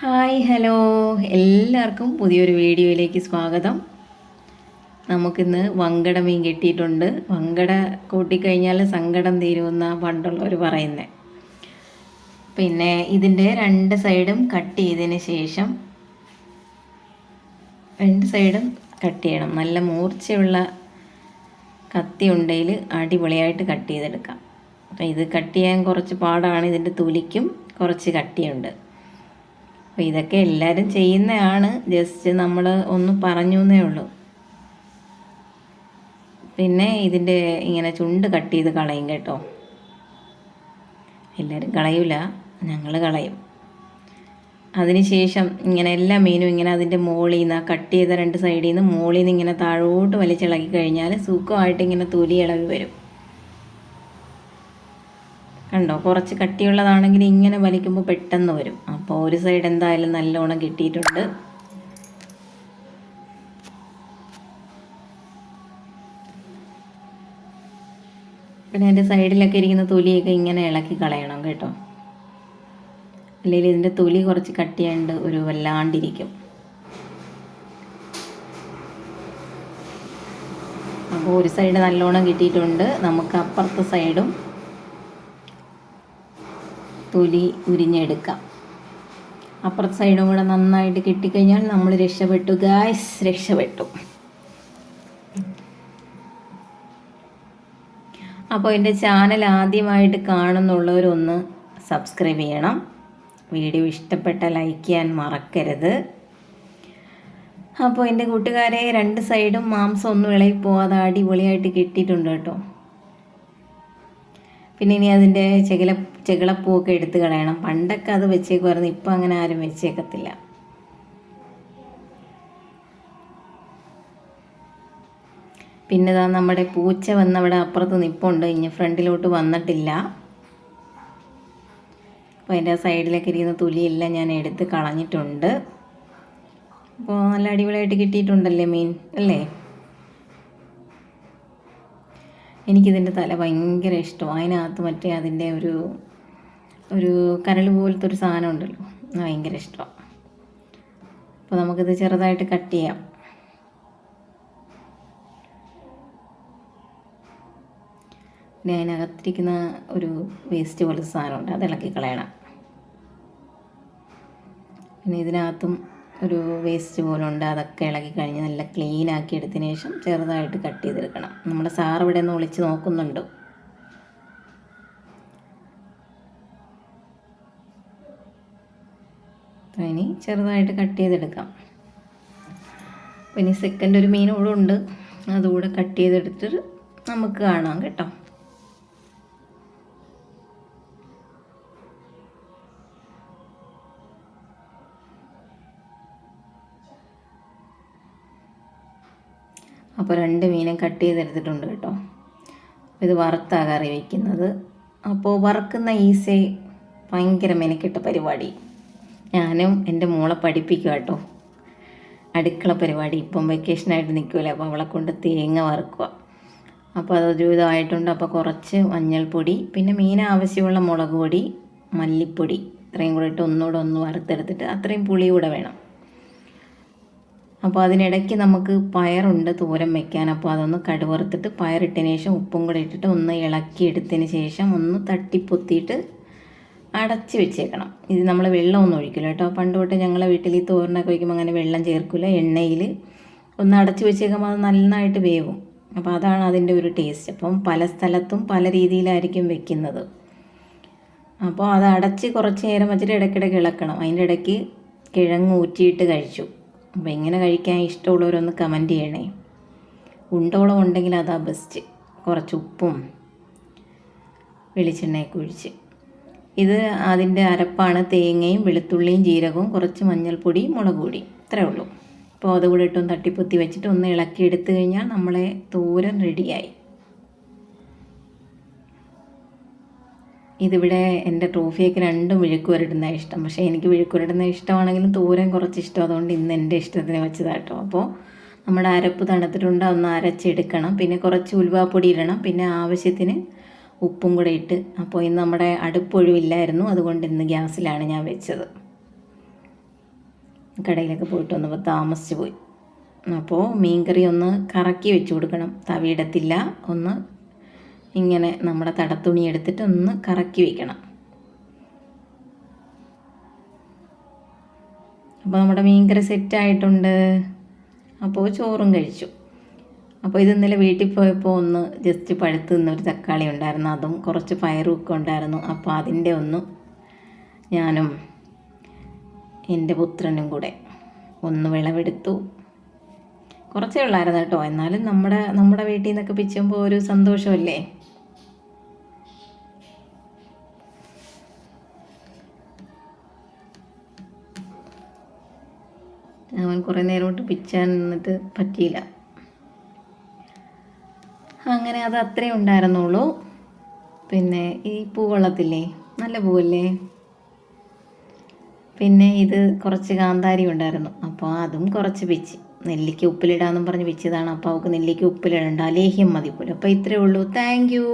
Hi hello എല്ലാവർക്കും പുതിയൊരു വീഡിയോയിലേക്ക് സ്വാഗതം. നമുക്കിന്ന് വങ്കട മീൻ കിട്ടിയിട്ടുണ്ട്. വങ്കട കൂട്ടിക്കഴിഞ്ഞാൽ സങ്കടം തീരുമെന്ന പണ്ടുള്ളവർ പറയുന്നത്. പിന്നെ ഇതിൻ്റെ രണ്ട് സൈഡും കട്ട് ചെയ്തതിന് ശേഷം രണ്ട് സൈഡും കട്ട് ചെയ്യണം. നല്ല മൂർച്ചയുള്ള കത്തി ഉണ്ടെങ്കിൽ അടിപൊളിയായിട്ട് കട്ട് ചെയ്തെടുക്കാം. അപ്പം ഇത് കട്ട് ചെയ്യാൻ കുറച്ച് പാടാണ്. ഇതിൻ്റെ തൊലിക്കും കുറച്ച് കട്ടിയുണ്ട്. അപ്പോൾ ഇതൊക്കെ എല്ലാവരും ചെയ്യുന്നതാണ്, ജസ്റ്റ് നമ്മൾ ഒന്ന് പറഞ്ഞു എന്നേ ഉള്ളൂ. പിന്നെ ഇതിൻ്റെ ഇങ്ങനെ ചുണ്ട് കട്ട് ചെയ്ത് കളയും കേട്ടോ. എല്ലാവരും കളയില്ല, ഞങ്ങൾ കളയും. അതിനുശേഷം ഇങ്ങനെ എല്ലാ മീനും ഇങ്ങനെ അതിൻ്റെ മുകളിൽ നിന്ന് കട്ട് ചെയ്ത രണ്ട് സൈഡിൽ നിന്ന് മുകളിൽ നിന്ന് ഇങ്ങനെ താഴോട്ട് വലിച്ചിളക്കി കഴിഞ്ഞാൽ സുഖമായിട്ട് ഇങ്ങനെ തൊലി ഇളകി വരും. കണ്ടോ, കുറച്ച് കട്ടിയുള്ളതാണെങ്കിൽ ഇങ്ങനെ വലിക്കുമ്പോൾ പെട്ടെന്ന് വരും. അപ്പോൾ ഒരു സൈഡ് എന്തായാലും നല്ലോണം കിട്ടിയിട്ടുണ്ട്. പിന്നെ അതിൻ്റെ സൈഡിലൊക്കെ ഇരിക്കുന്ന തൊലിയൊക്കെ ഇങ്ങനെ ഇളക്കി കളയണം കേട്ടോ, അല്ലെങ്കിൽ ഇതിൻ്റെ തൊലി കുറച്ച് കട്ടിയുണ്ട്, ഒരു വല്ലാണ്ടിരിക്കും. അപ്പോൾ ഒരു സൈഡ് നല്ലോണം കിട്ടിയിട്ടുണ്ട്. നമുക്ക് അപ്പുറത്തെ സൈഡും തൊലി ഉരിഞ്ഞെടുക്കാം. അപ്പുറത്തെ സൈഡും കൂടെ നന്നായിട്ട് കിട്ടിക്കഴിഞ്ഞാൽ നമ്മൾ രക്ഷപ്പെട്ടു ഗായ്സ്, രക്ഷപ്പെട്ടു. അപ്പോൾ എൻ്റെ ചാനൽ ആദ്യമായിട്ട് കാണുന്നുള്ളവരൊന്ന് സബ്സ്ക്രൈബ് ചെയ്യണം. വീഡിയോ ഇഷ്ടപ്പെട്ട ലൈക്ക് ചെയ്യാൻ മറക്കരുത്. അപ്പോൾ എൻ്റെ കൂട്ടുകാരെ, രണ്ട് സൈഡും മാംസം ഒന്നും ഇളകി പോവാതെ അടിപൊളിയായിട്ട് കിട്ടിയിട്ടുണ്ട് കേട്ടോ. പിന്നെ ഇനി അതിൻ്റെ ചെകിളപ്പൂവൊക്കെ എടുത്ത് കളയണം. പണ്ടൊക്കെ അത് വെച്ചേക്കുമായിരുന്നു, ഇപ്പം അങ്ങനെ ആരും വെച്ചേക്കത്തില്ല. പിന്നെ ഇതാ നമ്മുടെ പൂച്ച വന്നവിടെ അപ്പുറത്ത് നിൽപ്പുണ്ട്, ഇനി ഫ്രണ്ടിലോട്ട് വന്നിട്ടില്ല. അപ്പോൾ അതിൻ്റെ സൈഡിലൊക്കെ ഇരിക്കുന്ന തൊലിയെല്ലാം ഞാൻ എടുത്ത് കളഞ്ഞിട്ടുണ്ട്. അപ്പോൾ നല്ല അടിപൊളിയായിട്ട് കിട്ടിയിട്ടുണ്ടല്ലേ മീൻ അല്ലേ? എനിക്കിതിൻ്റെ തല ഭയങ്കര ഇഷ്ടമാണ്. അതിനകത്ത് മറ്റേ അതിൻ്റെ ഒരു കരൾ പോലത്തെ ഒരു സാധനം ഉണ്ടല്ലോ, ഭയങ്കര ഇഷ്ടമാണ്. അപ്പോൾ നമുക്കിത് ചെറുതായിട്ട് കട്ട് ചെയ്യാം. പിന്നെ അതിനകത്തിരിക്കുന്ന ഒരു വേസ്റ്റ് പോലത്തെ സാധനമുണ്ട്, അത് ഇളക്കി കളയണം. പിന്നെ ഇതിനകത്തും ഒരു വേസ്റ്റ് പോലെ ഉണ്ട്, അതൊക്കെ ഇളക്കി കഴിഞ്ഞ് നല്ല ക്ലീൻ ആക്കി എടുത്തതിന് ശേഷം ചെറുതായിട്ട് കട്ട് ചെയ്തെടുക്കണം. നമ്മുടെ സാർ ഇവിടെ നിന്ന് വിളിച്ച് നോക്കുന്നുണ്ട്. ഇനി ചെറുതായിട്ട് കട്ട് ചെയ്തെടുക്കാം. പിന്നെ സെക്കൻഡ് ഒരു മീൻ കൂടെ ഉണ്ട്, അതുകൂടെ കട്ട് ചെയ്തെടുത്തിട്ട് നമുക്ക് കാണാം കേട്ടോ. അപ്പോൾ രണ്ട് മീനും കട്ട് ചെയ്തെടുത്തിട്ടുണ്ട് കേട്ടോ. ഇത് വറുത്താ കറി വയ്ക്കുന്നത്. അപ്പോൾ വറുക്കുന്ന ഈസി ഭയങ്കര മെനക്കെട്ട പരിപാടി. ഞാനും എൻ്റെ മോളെ പഠിപ്പിക്കുക കേട്ടോ, അടുക്കള പരിപാടി. ഇപ്പം വെക്കേഷനായിട്ട് നിൽക്കുമല്ലോ, അപ്പോൾ അവളെ കൊണ്ട് തേങ്ങ വറുക്കുക. അപ്പോൾ അതൊരു ഇതായിട്ടുണ്ട്. അപ്പോൾ കുറച്ച് മഞ്ഞൾപ്പൊടി, പിന്നെ മീൻ ആവശ്യമുള്ള മുളക് പൊടി, മല്ലിപ്പൊടി, ഇത്രയും കൂടെ ഇട്ട് ഒന്നുകൂടെ ഒന്ന് വറുത്തെടുത്തിട്ട് അത്രയും പുളി കൂടെ വേണം. അപ്പോൾ അതിനിടയ്ക്ക് നമുക്ക് പയറുണ്ട് തോരൻ വയ്ക്കാൻ. അപ്പോൾ അതൊന്ന് കടുവറുത്തിട്ട് പയറിട്ടതിന് ശേഷം ഉപ്പും കൂടെ ഇട്ടിട്ട് ഒന്ന് ഇളക്കി എടുത്തതിന് ശേഷം ഒന്ന് തട്ടിപ്പൊത്തിയിട്ട് അടച്ച് വെച്ചേക്കണം. ഇത് നമ്മൾ വെള്ളമൊന്നും ഒഴിക്കില്ല കേട്ടോ. പണ്ട് തൊട്ട് ഞങ്ങളെ വീട്ടിൽ ഈ തോരനൊക്കെ വയ്ക്കുമ്പോൾ അങ്ങനെ വെള്ളം ചേർക്കില്ല. എണ്ണയിൽ ഒന്ന് അടച്ച് വെച്ചേക്കുമ്പോൾ അത് നന്നായിട്ട് വേവും. അപ്പോൾ അതാണ് അതിൻ്റെ ഒരു ടേസ്റ്റ്. അപ്പം പല സ്ഥലത്തും പല രീതിയിലായിരിക്കും വെക്കുന്നത്. അപ്പോൾ അത് അടച്ച് കുറച്ച് നേരം വെച്ചിട്ട് ഇടയ്ക്കിടയ്ക്ക് ഇളക്കണം. അതിൻ്റെ ഇടയ്ക്ക് കിഴങ്ങ് ഊറ്റിയിട്ട് കഴിച്ചു. അപ്പോൾ എങ്ങനെ കഴിക്കാൻ ഇഷ്ടമുള്ളവരൊന്ന് കമൻറ്റ് ചെയ്യണേ. ഉണ്ടോളം ഉണ്ടെങ്കിൽ അതാ ബെസ്റ്റ്. കുറച്ച് ഉപ്പും വെളിച്ചെണ്ണയൊക്കെ ഒഴിച്ച്. ഇത് അതിൻ്റെ അരപ്പാണ്. തേങ്ങയും വെളുത്തുള്ളിയും ജീരകവും കുറച്ച് മഞ്ഞൾപ്പൊടി, മുളക് പൊടി, ഇത്രയേ ഉള്ളൂ. അപ്പോൾ അതുകൂടെ ഇട്ടൊന്ന് തട്ടിപ്പൊത്തി വെച്ചിട്ട് ഒന്ന് ഇളക്കി എടുത്തു കഴിഞ്ഞാൽ നമ്മളെ തോരൻ റെഡിയായി. ഇതിവിടെ എൻ്റെ ട്രോഫിയൊക്കെ രണ്ടും വിഴുക്കുവരടുന്ന ഇഷ്ടം. പക്ഷേ എനിക്ക് വിഴുക്കുവരടുന്ന ഇഷ്ടമാണെങ്കിലും തോരൻ കുറച്ച് ഇഷ്ടം, അതുകൊണ്ട് ഇന്ന് എൻ്റെ ഇഷ്ടത്തിന് വെച്ചതാട്ടോ. അപ്പോൾ നമ്മുടെ അരപ്പ് തണുത്തിട്ടുണ്ട്, ഒന്ന് അരച്ചെടുക്കണം. പിന്നെ കുറച്ച് ഉലുവാപ്പൊടി ഇടണം, പിന്നെ ആവശ്യത്തിന് ഉപ്പും കൂടെ ഇട്ട്. അപ്പോൾ ഇന്ന് നമ്മുടെ അടുപ്പൊഴിവില്ലായിരുന്നു, അതുകൊണ്ട് ഇന്ന് ഗ്യാസിലാണ് ഞാൻ വെച്ചത്. കടയിലൊക്കെ പോയിട്ട് വന്നപ്പോൾ താമസിച്ച് പോയി. അപ്പോൾ മീൻകറി ഒന്ന് കറക്കി വെച്ച് കൊടുക്കണം. തവിയിടത്തില്ല, ഒന്ന് ഇങ്ങനെ നമ്മുടെ തടത്തുണി എടുത്തിട്ട് ഒന്ന് കറക്കി വയ്ക്കണം. അപ്പോൾ നമ്മുടെ മീൻകറി സെറ്റായിട്ടുണ്ട്. അപ്പോൾ ചോറും കഴിച്ചു. അപ്പോൾ ഇത് ഇന്നലെ വീട്ടിൽ പോയപ്പോൾ ഒന്ന് ജസ്റ്റ് പഴുത്ത് നിന്നൊരു തക്കാളി ഉണ്ടായിരുന്നു, അതും കുറച്ച് പയറും ഒക്കെ ഉണ്ടായിരുന്നു. അപ്പോൾ അതിൻ്റെ ഒന്ന് ഞാനും എൻ്റെ പുത്രനും കൂടെ ഒന്ന് വിളവെടുത്തു. കുറച്ചേ ഉള്ളായിരുന്നു കേട്ടോ, എന്നാലും നമ്മുടെ വീട്ടിൽ നിന്നൊക്കെ പിച്ചുമ്പോൾ ഒരു സന്തോഷമല്ലേ. അവൻ കുറേ നേരമായിട്ട് പിച്ചാൻ നിന്നിട്ട് പറ്റിയില്ല. അങ്ങനെ അത് അത്രേ ഉണ്ടായിരുന്നുള്ളൂ. പിന്നെ ഈ പൂവെള്ളത്തില്ലേ, നല്ല പൂവല്ലേ. പിന്നെ ഇത് കുറച്ച് കാന്താരി ഉണ്ടായിരുന്നു, അപ്പോൾ അതും കുറച്ച് പിച്ച്. നെല്ലിക്ക ഉപ്പിലിടാമെന്നും പറഞ്ഞ് പിച്ചതാണ്. അപ്പോൾ അവൾക്ക് നെല്ലിക്ക ഉപ്പിലിടണ്ട, ലേഹ്യം മതി പോലും. അപ്പോൾ ഇത്രയേ ഉള്ളൂ. Thank you.